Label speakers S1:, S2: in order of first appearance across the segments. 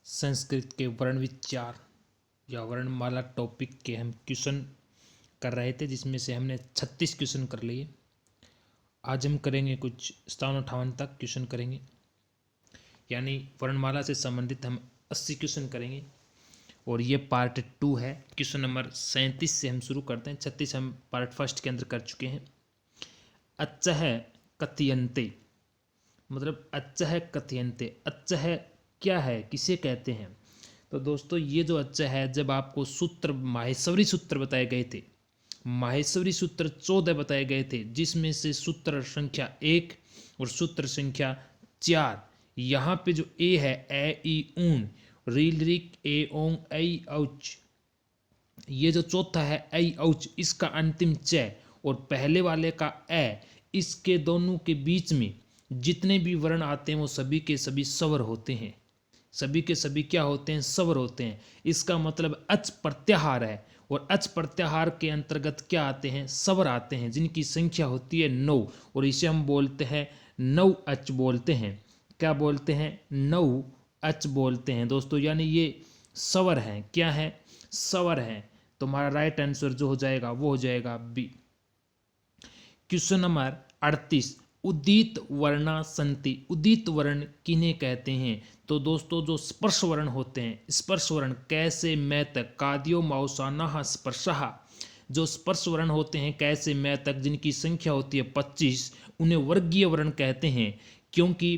S1: संस्कृत के वर्ण विचार या वर्णमाला टॉपिक के हम क्वेश्चन कर रहे थे, जिसमें से हमने 36 क्वेश्चन कर लिए। आज हम करेंगे कुछ 57 तक क्वेश्चन करेंगे, यानी वर्णमाला से संबंधित हम 80 क्वेश्चन करेंगे। और ये पार्ट 2 है। क्वेश्चन नंबर 37 से हम शुरू करते हैं। 36 हम पार्ट फर्स्ट के अंदर कर चुके हैं। अच्छः कथयन्ते, मतलब अच्छः कथयन्ते, अच्छः क्या है, किसे कहते हैं? तो दोस्तों ये जो अच्छः है, जब आपको सूत्र माहेश्वरी सूत्र बताए गए थे, माहेश्वरी सूत्र 14 बताए गए थे, जिसमें से सूत्र संख्या 1 और सूत्र संख्या 4, यहाँ पे जो ए है, ए ई ऊन रील रिक ए ओंग ऐ औच, ये जो चौथा है ऐ औच, इसका अंतिम च और पहले वाले का ए, इसके दोनों के बीच में जितने भी वर्ण आते हैं वो सभी के सभी स्वर होते हैं। सभी के सभी क्या होते हैं? स्वर होते हैं। इसका मतलब अच प्रत्याहार है, और अच प्रत्याहार के अंतर्गत क्या आते हैं? स्वर आते हैं, जिनकी संख्या होती है 9, और इसे हम बोलते हैं 9 अच बोलते हैं। क्या बोलते हैं? 9 अच बोलते हैं दोस्तों, यानी ये स्वर हैं। क्या है? स्वर हैं। तो हमारा राइट आंसर जो हो जाएगा वो हो जाएगा बी। क्वेश्चन नंबर 38, उदित वर्णा संति, उदित वर्ण किन्हें कहते हैं? तो दोस्तों जो स्पर्श वर्ण होते हैं, स्पर्श वर्ण कैसे मैं तक, काद्यो माउसाना स्पर्शः, जो स्पर्श वर्ण होते हैं कैसे मैं तक, जिनकी संख्या होती है 25, उन्हें वर्गीय वर्ण कहते हैं। क्योंकि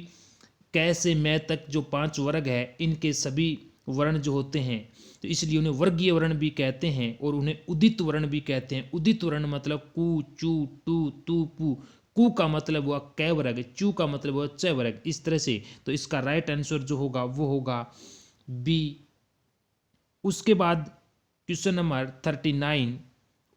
S1: कैसे मैं तक जो 5 वर्ग है, इनके सभी वर्ण जो होते हैं, तो इसलिए उन्हें वर्गीय वर्ण भी कहते हैं, और उन्हें उदित वर्ण भी कहते हैं। उदित वर्ण मतलब कु चू टू तू पू, कु का मतलब हुआ कै वर्ग, चू का मतलब हुआ च वर्ग, इस तरह से। तो इसका राइट आंसर जो होगा वो होगा बी। उसके बाद क्वेश्चन नंबर 39,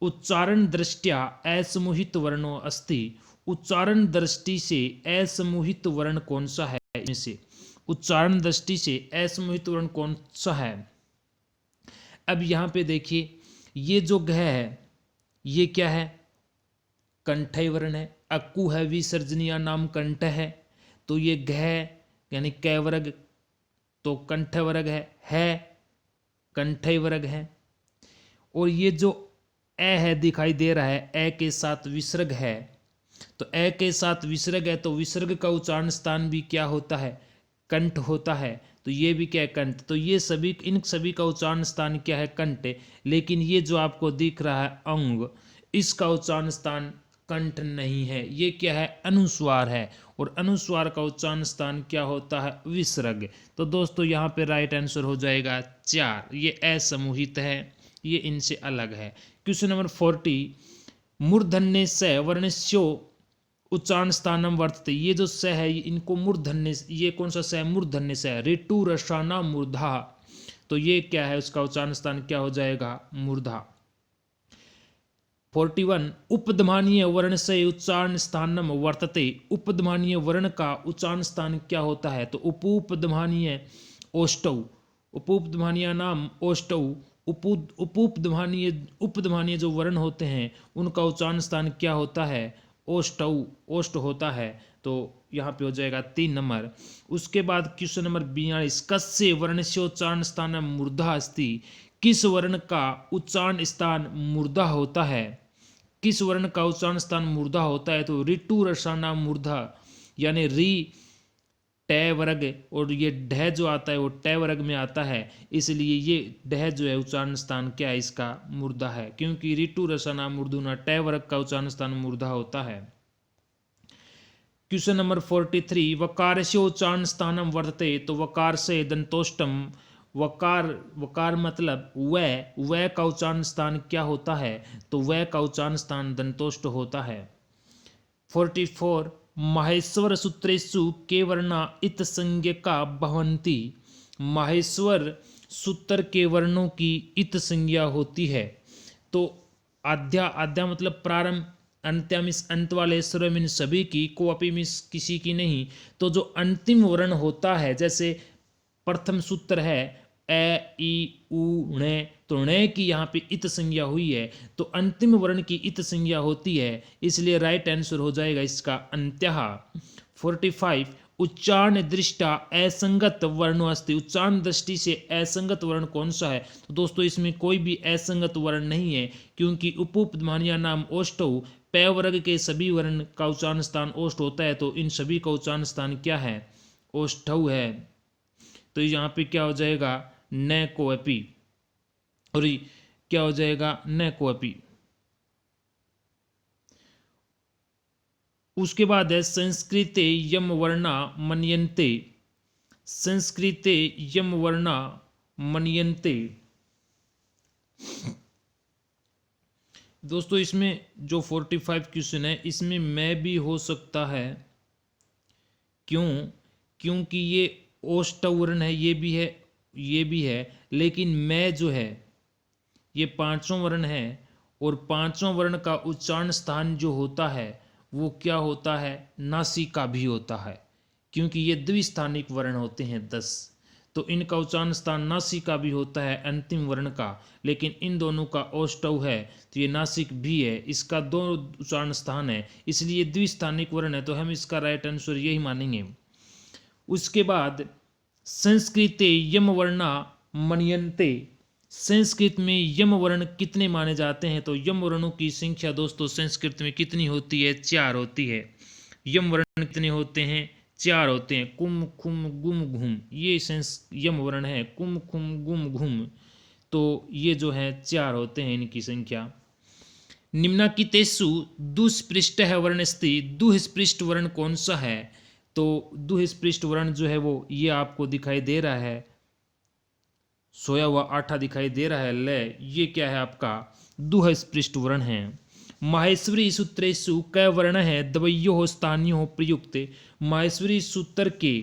S1: उच्चारण दृष्टया असमूहित वर्णो अस्ति, उच्चारण दृष्टि से असमूहित वर्ण कौन सा है? इनमें से उच्चारण दृष्टि से असमूहित वर्ण कौन सा है? अब यहाँ पे देखिए, ये जो घ है, ये क्या है? कंठय वर्ण है। अक्कू है विसर्जनीय नाम कंठ है, तो ये घ यानी कै वर्ग, तो कंठ वर्ग है कंठय वर्ग है। और ये जो ए है दिखाई दे रहा है, ए के साथ विसर्ग है, तो ए के साथ विसर्ग है, तो विसर्ग का उच्चारण स्थान भी क्या होता है? कंठ होता है। तो ये भी क्या है? कंठ। तो ये सभी, इन सभी का उच्चारण स्थान क्या है? कंठ। लेकिन ये जो आपको दिख रहा है अंग, इसका उच्चारण स्थान कंठ नहीं है, ये क्या है? अनुस्वार है, और अनुस्वार का उच्चारण स्थान क्या होता है? विसर्ग। तो दोस्तों यहाँ पे राइट आंसर हो जाएगा 4, ये असमूहित है, ये इनसे अलग है। क्वेश्चन नंबर 40, मूर्धन्य स वर्णस्यो उच्चारण स्थानम वर्तते, ये जो स है इनको मूर्धन्य, ये कौन सा स है? मूर्धन्य स है। ऋतु रसाना मूर्धा, तो ये क्या है? उसका उच्चारण स्थान क्या हो जाएगा? मूर्धा। 41, उपधमानीय वर्ण से उच्चारण स्थानम वर्तते, उपधमानीय वर्ण का उच्चारण स्थान क्या होता है? तो उपूपधमानीय ओष्टौ, उपूपधमानीय नाम ओष्टौ, उपूपधमानीय, उपधमानीय जो वर्ण होते हैं उनका उच्चारण स्थान क्या होता है? ओष्टौ, ओष्ट होता है। तो यहाँ पे हो जाएगा 3 नंबर। उसके बाद क्वेश्चन नंबर 42, कस्य वर्णस्य उच्चारण स्थान मूर्धा अस्ति, किस वर्ण का उच्चारण स्थान मूर्धा होता है? किस वर्ण का उच्चारण स्थान मूर्धा होता है? तो ऋतु रसाना मूर्धा, यानी री ट वर्ग, और ये ढ जो आता है वो ट वर्ग में आता है, इसलिए ये ढ जो है उच्चारण स्थान क्या है? इसका मूर्धा है, क्योंकि ऋतु रसाना मूर्धुना ट वर्ग का उच्चारण स्थान मूर्धा होता है। क्वेश्चन नंबर 43, वकार से उच्चारण स्थानम वर्तते, तो वकार से दंतोष्टम, वकार, वकार मतलब वह का उच्चारण स्थान क्या होता है? तो वह का उच्चारण स्थान दंतोष्ट होता है। 44, माहेश्वर सूत्रेषु के वर्णा इत संज्ञका भवन्ति, माहेश्वर सूत्र के वर्णों की इत संज्ञा होती है। तो आद्या, आद्या मतलब प्रारंभ, अंत्या मिस अंत वाले, सर्व इन सभी की, को अपि मिस किसी की नहीं। तो जो अंतिम वर्ण होता है, जैसे प्रथम सूत्र है ए ई उ णे, तो णे की यहाँ पे इत संज्ञा हुई है, तो अंतिम वर्ण की इत संज्ञा होती है, इसलिए राइट आंसर हो जाएगा इसका अंत्यः। 45, उच्चारण दृष्टा असंगत वर्ण अस्ति, उच्चारण दृष्टि से असंगत वर्ण कौन सा है? तो दोस्तों इसमें कोई भी असंगत वर्ण नहीं है, क्योंकि उपपदमानिया नाम ओष्ठौ, पै वर्ग के सभी वर्ण का उच्चारण स्थान ओष्ठ होता है, तो इन सभी का उच्चारण स्थान क्या है? ओष्ठौ है। तो यहाँ पे क्या हो जाएगा? न कोपी, और क्या हो जाएगा? न कोपी। उसके बाद है संस्कृते यम वर्णा मन्यन्ते, संस्कृते यम वर्णा मन्यन्ते। दोस्तों इसमें जो 45 क्वेश्चन है इसमें मैं भी हो सकता है, क्यों? क्योंकि ये ओष्ठवर्ण है, ये भी है, ये भी है, लेकिन मैं जो है ये पांचों वर्ण है, और पांचों वर्ण का उच्चारण स्थान जो होता है वो क्या होता है? नासिका भी होता है, क्योंकि ये द्विस्थानिक वर्ण होते हैं 10, तो इनका उच्चारण स्थान नासिका भी होता है अंतिम वर्ण का, लेकिन इन दोनों का ओष्ठव है तो ये नासिक भी है, इसका दो उच्चारण स्थान है, इसलिए द्विस्थानिक वर्ण है, तो हम इसका राइट आंसर यही मानेंगे। उसके बाद संस्कृते यम वर्णा मन्यन्ते, संस्कृत में यम वर्ण कितने माने जाते हैं? तो यम वर्णों की संख्या दोस्तों संस्कृत में कितनी होती है? 4 होती है। यम वर्ण कितने होते हैं? 4 होते हैं। कुम खुम गुम घुम, ये यम वर्ण है, कुम खुम गुम घुम, तो ये जो है 4 होते हैं इनकी संख्या। निम्नाकितेषु दुष्पृष्ट वर्णस्ति, दुष्पृष्ट वर्ण कौन सा है? तो दुष्पृष्ट वर्ण जो है वो ये आपको दिखाई दे रहा है, सोया हुआ आठा दिखाई दे रहा है, ले, ये क्या है? आपका दुष्पृष्ट वर्ण है। माहेश्वरी सूत्रेषु क वर्ण है द्वयो स्थानियो प्रयुक्त, माहेश्वरी सूत्र के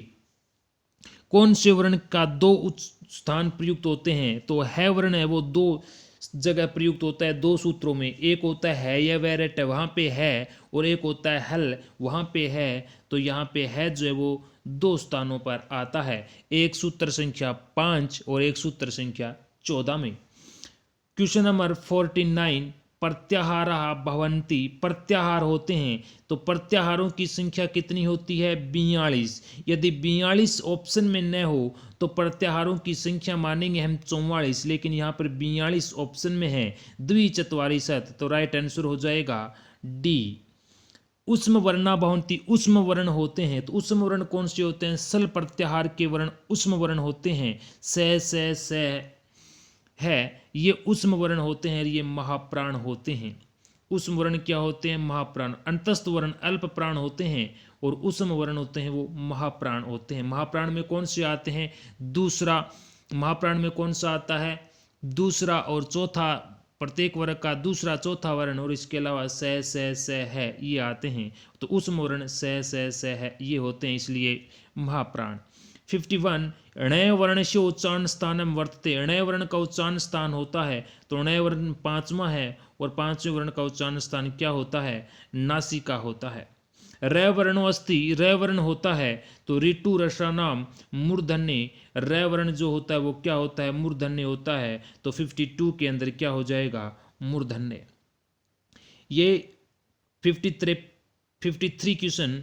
S1: कौन से वर्ण का 2 स्थान प्रयुक्त होते हैं? तो है वर्ण है वो 2 जगह प्रयुक्त होता है 2 सूत्रों में, एक होता है या वेरेट वहाँ पे है, और एक होता है हल वहाँ पे है, तो यहाँ पे है जो है वो 2 स्थानों पर आता है, एक सूत्र संख्या 5 और एक सूत्र संख्या 14 में। क्वेश्चन नंबर 49, प्रत्याहारा भवन्ति, प्रत्याहार होते हैं, तो प्रत्याहारों की संख्या कितनी होती है? 42। यदि 42 ऑप्शन में न हो तो प्रत्याहारों की संख्या मानेंगे हम 44, लेकिन यहाँ पर 42 ऑप्शन में है, द्विचत्वारिशत, तो राइट आंसर हो जाएगा डी। उष्म वर्णा भवन्ति, उष्म वर्ण होते हैं, तो उष्म वर्ण कौन से होते हैं? सल प्रत्याहार के वर्ण उष्म वर्ण होते हैं, से है, ये उष्म वर्ण होते हैं, ये महाप्राण होते हैं। उष्म वर्ण क्या होते हैं? महाप्राण। अंतस्थ वर्ण अल्प प्राण होते हैं, और उष्म वर्ण होते हैं वो महाप्राण होते हैं। महाप्राण में कौन से आते हैं? दूसरा, महाप्राण में कौन सा आता है? दूसरा और चौथा, प्रत्येक वर्ग का दूसरा चौथा वर्ण, और इसके अलावा से है, ये आते हैं, तो उष्म वर्ण से है, ये होते हैं, इसलिए महाप्राण। 51, णय वर्ण से उच्चारण स्थानम वर्तते, णय वर्ण का उच्चारण स्थान होता है, तो णय वर्ण 5वां है, और 5वें वर्ण का उच्चारण स्थान क्या होता है? नासिका होता है। र वर्णो अस्ति, र वर्ण होता है, तो ऋतु रसानाम मूर्धन्य, र वर्ण जो होता है वो क्या होता है? मूर्धन्य होता है, तो 52 के अंदर क्या हो जाएगा? मूर्धन्य। ये 53 क्वेश्चन,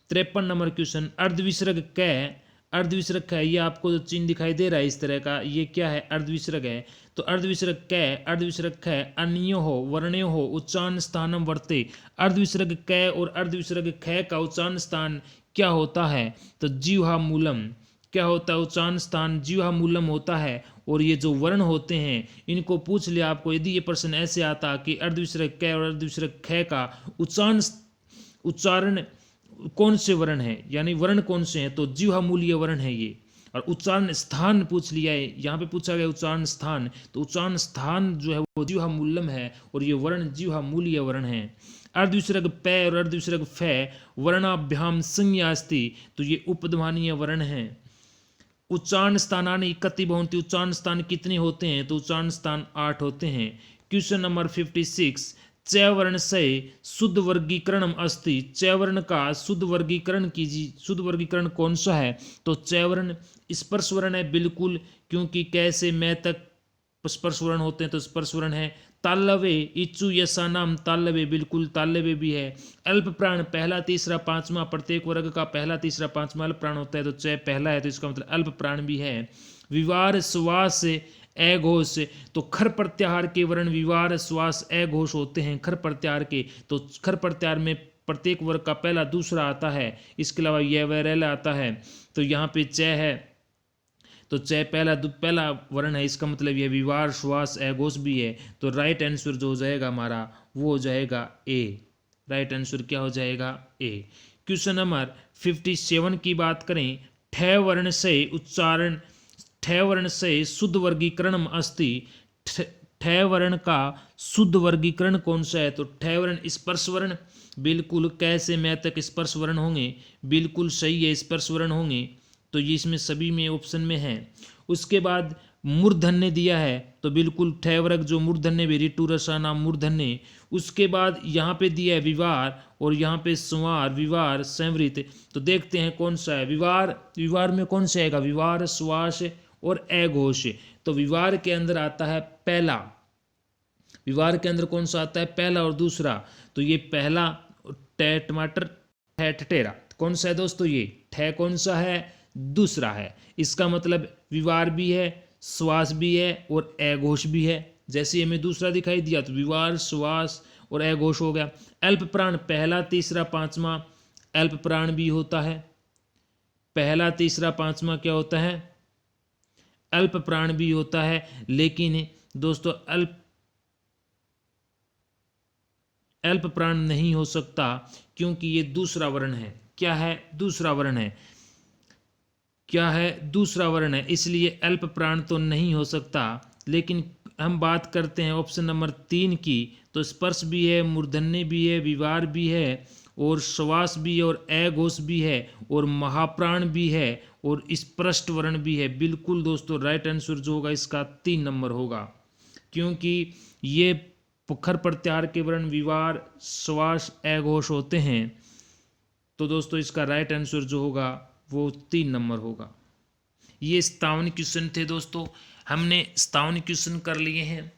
S1: 53 नंबर क्वेश्चन, अर्धविसर्ग क, अर्धविसर्ग है, ये आपको जो चिन्ह दिखाई दे रहा है इस तरह का, ये क्या है? अर्धविसर्ग है, तो अर्धविसर्ग क, अर्धविसर्ग ख, अन्यो हो वर्ण्यो हो उच्चारण स्थानम वर्ते, अर्धविसर्ग क और अर्धविसर्ग ख का उच्चारण स्थान क्या होता है? तो जिह्वा मूलम, क्या होता है? उच्चारण स्थान जिह्वा मूलम होता है। और ये जो वर्ण होते हैं इनको पूछ लिया आपको, यदि ये प्रश्न ऐसे आता कि अर्धविसर्ग क और अर्धविसर्ग ख का उच्चारण कौन से वर्ण है, यानी वर्ण कौन से हैं, तो जिह्वा मूलीय वर्ण है ये, और उच्चारण स्थान पूछ लिया है, यहाँ पे पूछा गया उच्चारण स्थान, तो उच्चारण स्थान जो है वो जिह्वा मूलम है, और ये वर्ण जिह्वा मूलीय वर्ण है। अर्धविसर्ग प और अर्धविसर्ग फ वर्णाभ्याम संज्ञा अस्ति, तो ये उपध्मानीय वर्ण है। उच्चारण स्थानानि कति भवन्ति, उच्चारण स्थान कितने होते हैं? तो उच्चारण स्थान 8 होते हैं। क्वेश्चन नंबर 56, च वर्ण से शुद्ध वर्गीकरण अस्ति, च वर्ण का शुद्ध वर्गीकरण कीजिए, शुद्ध वर्गीकरण कौन सा है? तो च वर्ण स्पर्श वर्ण है, बिल्कुल, क्योंकि कैसे मैं तक स्पर्श वर्ण होते हैं, तो स्पर्श वर्ण है, तालवे इच्छु यशा नाम तालवे, बिल्कुल तालवे भी है। अल्प प्राण पहला तीसरा पांचवा, प्रत्येक वर्ग का पहला तीसरा पांचवा अल्प प्राण होता है, तो च पहला है तो इसका मतलब अल्प प्राण भी है। विवार श्वास अघोष, तो खर प्रत्याहार के वर्ण विवार श्वास अघोष होते हैं खर प्रत्याहार के, तो खर प्रत्याहार में प्रत्येक वर्ग का पहला दूसरा आता है, इसके अलावा यह वैरल आता है। तो यहाँ पे च है तो च पहला वर्ण है, इसका मतलब यह विवार श्वास अघोष भी है। तो राइट आंसर जो हो जाएगा हमारा वो हो जाएगा ए। राइट आंसर क्या हो जाएगा ए। क्वेश्चन नंबर 57 की बात करें, ठ वर्ण से उच्चारण ठ वर्ण से शुद्ध वर्गीकरण अस्ति, ठ वर्ण का शुद्ध वर्गीकरण कौन सा है? तो ठ वर्ण स्पर्श वर्ण, बिल्कुल कैसे मैं तक स्पर्श वर्ण होंगे, बिल्कुल सही है स्पर्श वर्ण होंगे, तो ये इसमें सभी में ऑप्शन में है। उसके बाद मूर्धन्य दिया है, तो बिल्कुल ठ वर्ग जो मूर्धन्य भी ऋतु रसाना मूर्धन्य। उसके बाद यहाँ पे दिया है विवार और यहाँ पे संवार विवार संवृत, तो देखते हैं कौन सा है। विवार में कौन सा आएगा? विवार श्वास और अघोष। तो विवार के अंदर आता है पहला, विवार के अंदर कौन सा आता है? पहला और दूसरा। तो ये पहला ट टमाटर ठ ठटेरा कौन सा है दोस्तों? ये ठ कौन सा है? दूसरा है। इसका मतलब विवार भी है श्वास भी है और अघोष भी है। जैसे हमें दूसरा दिखाई दिया तो विवार श्वास और अघोष हो गया। अल्प प्राण पहला तीसरा पांचवा अल्प प्राण भी होता है, पहला तीसरा पांचवा क्या होता है? अल्प प्राण भी होता है। लेकिन दोस्तों अल्प प्राण नहीं हो सकता क्योंकि ये दूसरा वर्ण है। क्या है? दूसरा वर्ण है। क्या है? दूसरा वर्ण है, इसलिए अल्प प्राण तो नहीं हो सकता। लेकिन हम बात करते हैं ऑप्शन नंबर 3 की, तो स्पर्श भी है, मूर्धन्य भी है, विवार भी है और श्वास भी है और अघोष भी है और महाप्राण भी है और स्पष्ट वर्ण भी है। बिल्कुल दोस्तों राइट आंसर जो होगा इसका 3 नंबर होगा, क्योंकि ये खर प्रत्याहार के वर्ण विवार श्वास अघोष होते हैं। तो दोस्तों इसका राइट आंसर जो होगा वो 3 नंबर होगा। ये 57 क्वेश्चन थे दोस्तों, हमने 57 क्वेश्चन कर लिए हैं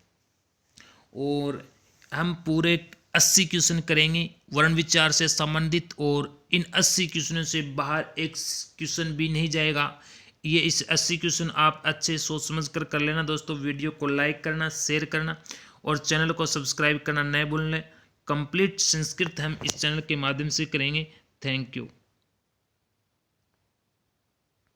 S1: और हम पूरे 80 क्वेश्चन करेंगे वर्ण विचार से संबंधित, और इन 80 क्वेश्चनों से बाहर एक क्वेश्चन भी नहीं जाएगा। ये इस 80 क्वेश्चन आप अच्छे सोच समझ कर लेना दोस्तों। वीडियो को लाइक करना, शेयर करना और चैनल को सब्सक्राइब करना न भूलें। कंप्लीट संस्कृत हम इस चैनल के माध्यम से करेंगे। Thank you.